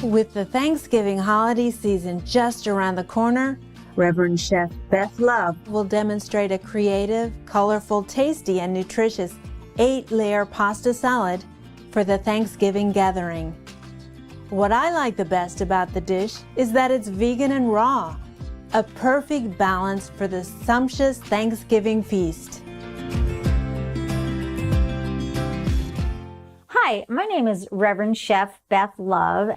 With the Thanksgiving holiday season just around the corner, Reverend Chef Beth Love will demonstrate a creative, colorful, tasty, and nutritious 8-layer pasta salad for the Thanksgiving gathering. What I like the best about the dish is that it's vegan and raw, a perfect balance for the sumptuous Thanksgiving feast. Hi, my name is Reverend Chef Beth Love,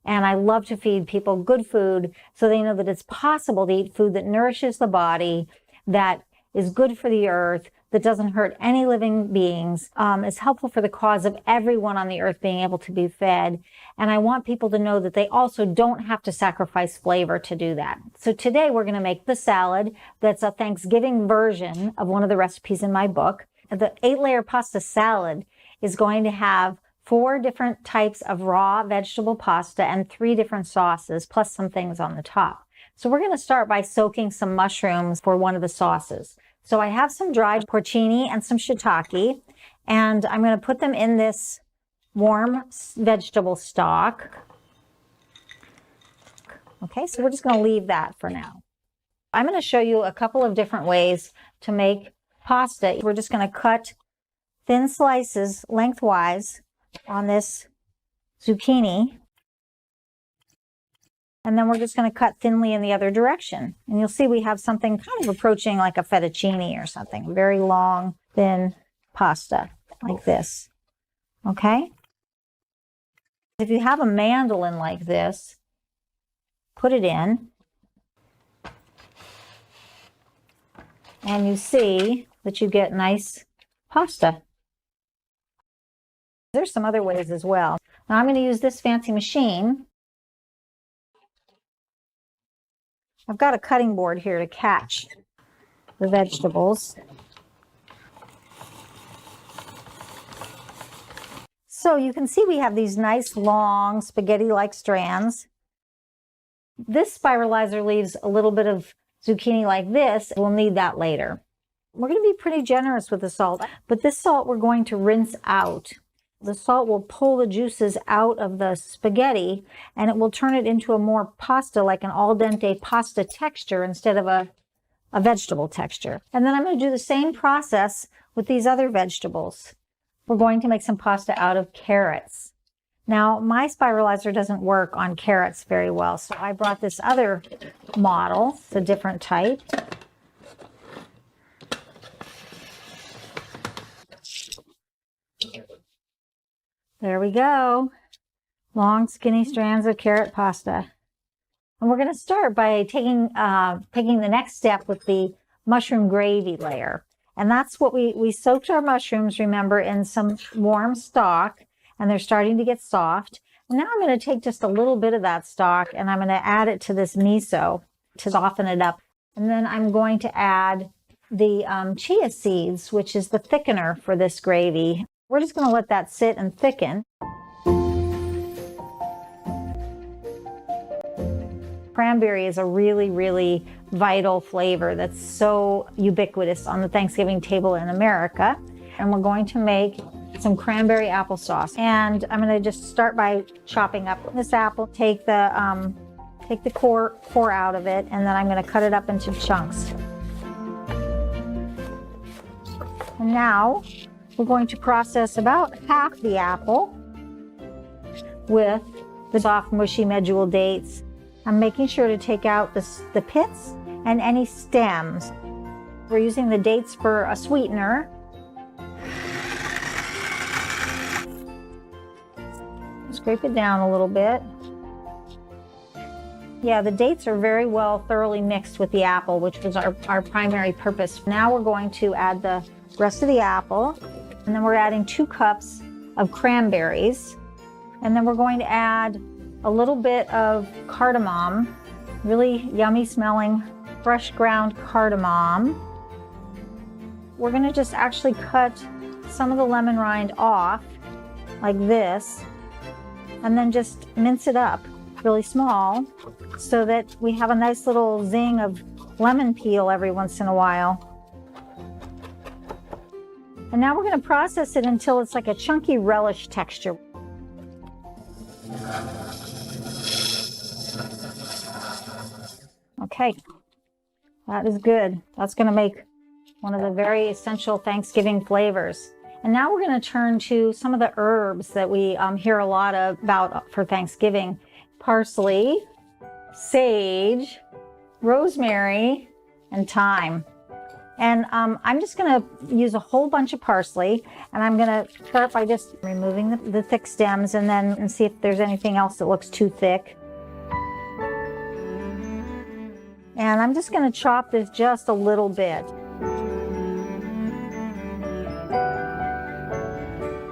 and I love to feed people good food so they know that it's possible to eat food that nourishes the body, that is good for the earth, that doesn't hurt any living beings, is helpful for the cause of everyone on the earth being able to be fed. And I want people to know that they also don't have to sacrifice flavor to do that. So today we're going to make the salad that's a Thanksgiving version of one of the recipes in my book. The 8-layer pasta salad is going to have 4 different types of raw vegetable pasta and 3 different sauces, plus some things on the top. So we're going to start by soaking some mushrooms for one of the sauces. So I have some dried porcini and some shiitake, and I'm going to put them in this warm vegetable stock. Okay, so we're just going to leave that for now. I'm going to show you a couple of different ways to make pasta. We're just going to cut thin slices lengthwise on this zucchini, and then we're just going to cut thinly in the other direction, and you'll see we have something kind of approaching like a fettuccine or something, very long thin pasta like this. Okay, if you have a mandolin like this, put it in, and you see that you get nice pasta. There's some other ways as well. Now I'm going to use this fancy machine. I've got a cutting board here to catch the vegetables. So you can see we have these nice long spaghetti-like strands. This spiralizer leaves a little bit of zucchini like this. We'll need that later. We're going to be pretty generous with the salt, but this salt we're going to rinse out. The salt will pull the juices out of the spaghetti, and it will turn it into a more pasta, like an al dente pasta texture instead of a vegetable texture. And then I'm going to do the same process with these other vegetables. We're going to make some pasta out of carrots. Now, my spiralizer doesn't work on carrots very well, so I brought this other model. It's a different type. There we go. Long, skinny strands of carrot pasta. And we're going to start by taking the next step with the mushroom gravy layer. And that's what we soaked our mushrooms, remember, in some warm stock, and they're starting to get soft. And now I'm going to take just a little bit of that stock, and I'm going to add it to this miso to soften it up. And then I'm going to add the chia seeds, which is the thickener for this gravy. We're just going to let that sit and thicken. Cranberry is a really, really vital flavor that's so ubiquitous on the Thanksgiving table in America. And we're going to make some cranberry applesauce. And I'm going to just start by chopping up this apple, take the core out of it, and then I'm going to cut it up into chunks. And now we're going to process about half the apple with the soft, mushy medjool dates. I'm making sure to take out the pits and any stems. We're using the dates for a sweetener. Scrape it down a little bit. Yeah, the dates are very well thoroughly mixed with the apple, which was our primary purpose. Now we're going to add the rest of the apple. And then we're adding 2 cups of cranberries. And then we're going to add a little bit of cardamom, really yummy smelling fresh ground cardamom. We're going to just actually cut some of the lemon rind off like this, and then just mince it up really small so that we have a nice little zing of lemon peel every once in a while. And now we're going to process it until it's like a chunky relish texture. Okay, that is good. That's going to make one of the very essential Thanksgiving flavors. And now we're going to turn to some of the herbs that we hear a lot about for Thanksgiving. Parsley, sage, rosemary, and thyme. And I'm just going to use a whole bunch of parsley, and I'm going to start by just removing the thick stems and see if there's anything else that looks too thick. And I'm just going to chop this just a little bit.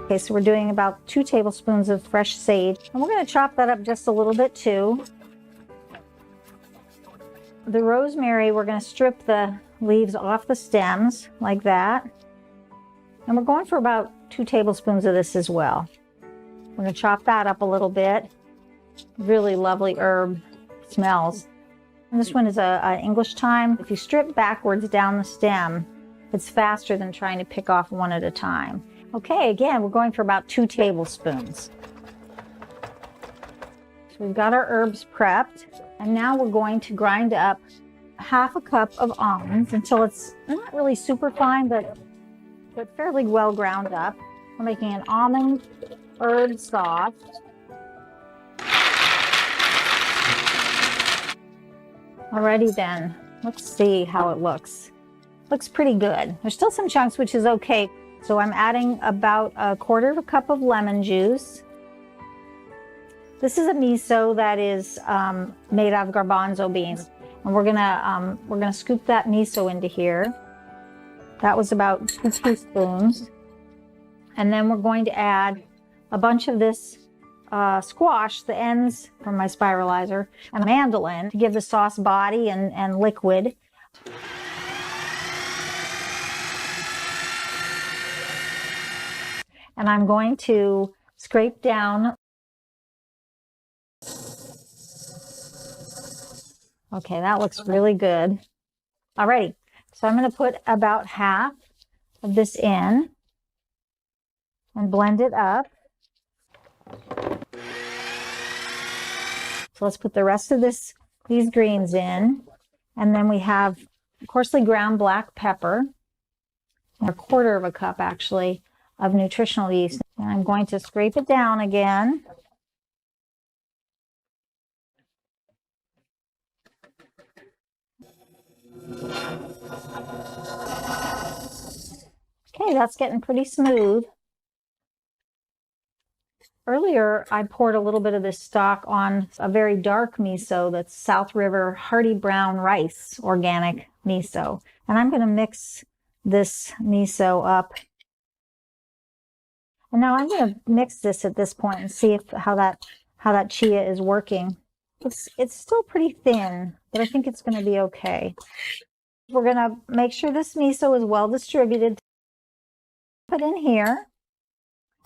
Okay, so we're doing about 2 tablespoons of fresh sage, and we're going to chop that up just a little bit too. The rosemary, we're going to strip the leaves off the stems like that. And we're going for about 2 tablespoons of this as well. We're going to chop that up a little bit. Really lovely herb smells. And this one is a English thyme. If you strip backwards down the stem, it's faster than trying to pick off one at a time. Okay, again, we're going for about 2 tablespoons. So we've got our herbs prepped, and now we're going to grind up 1/2 cup of almonds until it's not really super fine, but fairly well ground up. We're making an almond herb sauce. Alrighty then, let's see how it looks. Looks pretty good. There's still some chunks, which is okay. So I'm adding about 1/4 cup of lemon juice. This is a miso that is made out of garbanzo beans, and we're gonna scoop that miso into here. That was about 2 teaspoons, and then we're going to add a bunch of this squash, the ends from my spiralizer, and mandolin to give the sauce body and liquid. And I'm going to scrape down. Okay, that looks really good. Alrighty, so I'm going to put about 1/2 of this in and blend it up. So let's put the rest of these greens in. And then we have coarsely ground black pepper, 1/4 cup actually, of nutritional yeast. And I'm going to scrape it down again. Okay, that's getting pretty smooth. Earlier, I poured a little bit of this stock on a very dark miso that's South River Hearty Brown Rice organic miso. And I'm going to mix this miso up. And now I'm going to mix this at this point and see how that chia is working. It's still pretty thin, but I think it's going to be okay. We're going to make sure this miso is well distributed. Put in here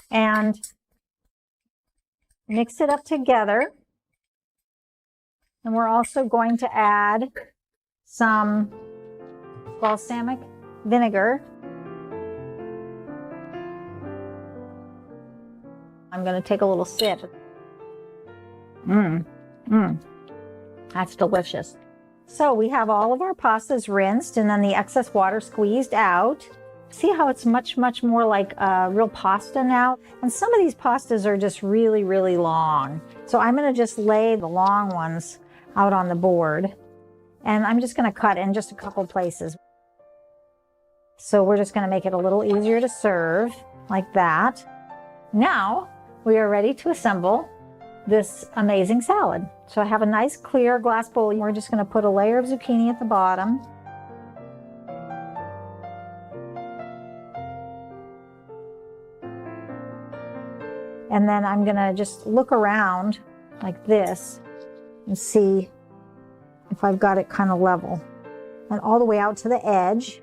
and mix it up together. And we're also going to add some balsamic vinegar. I'm going to take a little sip. That's delicious. So we have all of our pastas rinsed and then the excess water squeezed out. See how it's much more like real pasta now? And some of these pastas are just really, really long. So I'm going to just lay the long ones out on the board. And I'm just going to cut in just a couple places. So we're just going to make it a little easier to serve, like that. Now we are ready to assemble this amazing salad. So I have a nice clear glass bowl. We're just going to put a layer of zucchini at the bottom. And then I'm going to just look around like this and see if I've got it kind of level. And all the way out to the edge.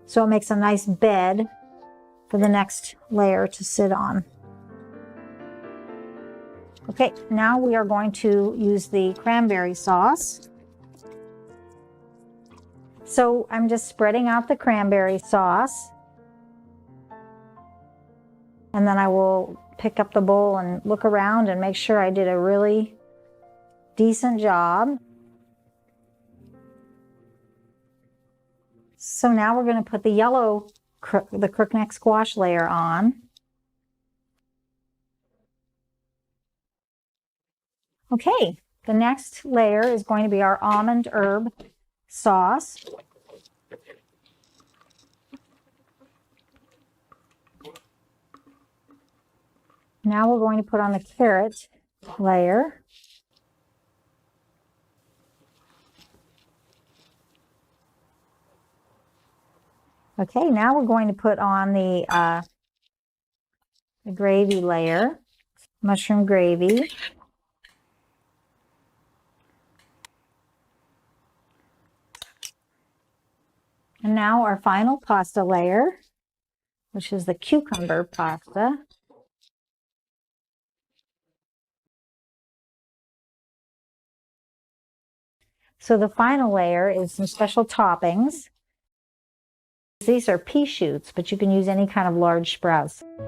So it makes a nice bed for the next layer to sit on. Okay, now we are going to use the cranberry sauce. So I'm just spreading out the cranberry sauce. And then I will pick up the bowl and look around and make sure I did a really decent job. So now we're going to put the yellow, the crookneck squash layer on. Okay, the next layer is going to be our almond herb sauce. Now we're going to put on the carrot layer. Okay, now we're going to put on the gravy layer, mushroom gravy. And now our final pasta layer, which is the cucumber pasta. So the final layer is some special toppings. These are pea shoots, but you can use any kind of large sprouts. And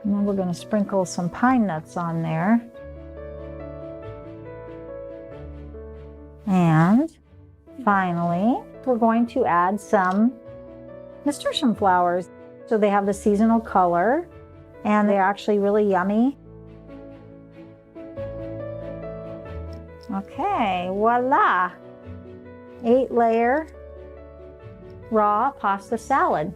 then we're going to sprinkle some pine nuts on there. And finally, we're going to add some nasturtium flowers. So they have the seasonal color, and they're actually really yummy. Okay, voila! 8-layer raw pasta salad.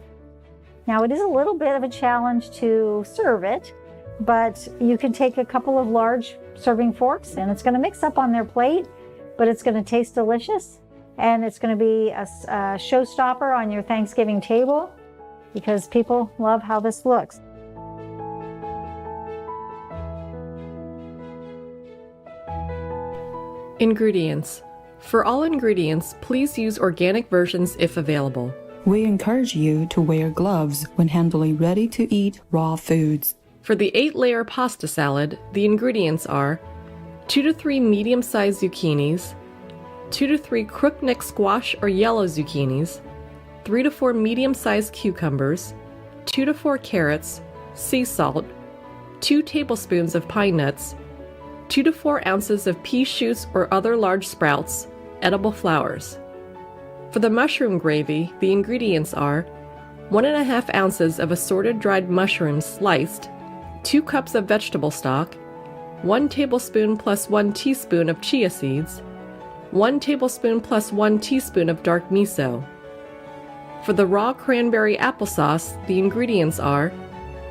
Now it is a little bit of a challenge to serve it, but you can take a couple of large serving forks and it's going to mix up on their plate, but it's going to taste delicious and it's going to be a showstopper on your Thanksgiving table because people love how this looks. Ingredients. For all ingredients, please use organic versions if available. We encourage you to wear gloves when handling ready-to-eat raw foods. For the 8-layer pasta salad, the ingredients are 2 to 3 medium-sized zucchinis, 2 to 3 crookneck squash or yellow zucchinis, 3 to 4 medium-sized cucumbers, 2 to 4 carrots, sea salt, 2 tablespoons of pine nuts, 2 to 4 ounces of pea shoots or other large sprouts, edible flowers. For the mushroom gravy, the ingredients are 1.5 ounces of assorted dried mushrooms sliced, 2 cups of vegetable stock, 1 tablespoon plus 1 teaspoon of chia seeds, 1 tablespoon plus 1 teaspoon of dark miso. For the raw cranberry applesauce, the ingredients are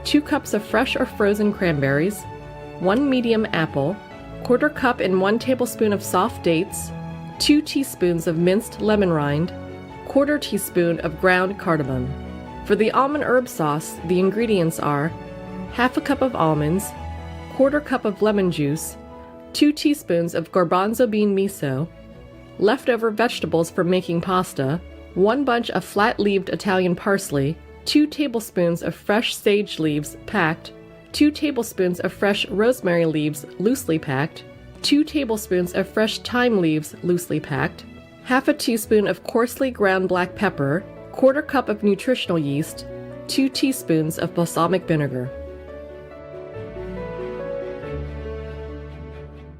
2 cups of fresh or frozen cranberries, 1 medium apple, 1/4 cup and 1 tablespoon of soft dates, 2 teaspoons of minced lemon rind, 1/4 teaspoon of ground cardamom. For the almond herb sauce, the ingredients are 1/2 cup of almonds, 1/4 cup of lemon juice, 2 teaspoons of garbanzo bean miso, leftover vegetables for making pasta, 1 bunch of flat-leaved Italian parsley, 2 tablespoons of fresh sage leaves packed, 2 tablespoons of fresh rosemary leaves loosely packed, 2 tablespoons of fresh thyme leaves loosely packed, 1/2 teaspoon of coarsely ground black pepper, 1/4 cup of nutritional yeast, 2 teaspoons of balsamic vinegar.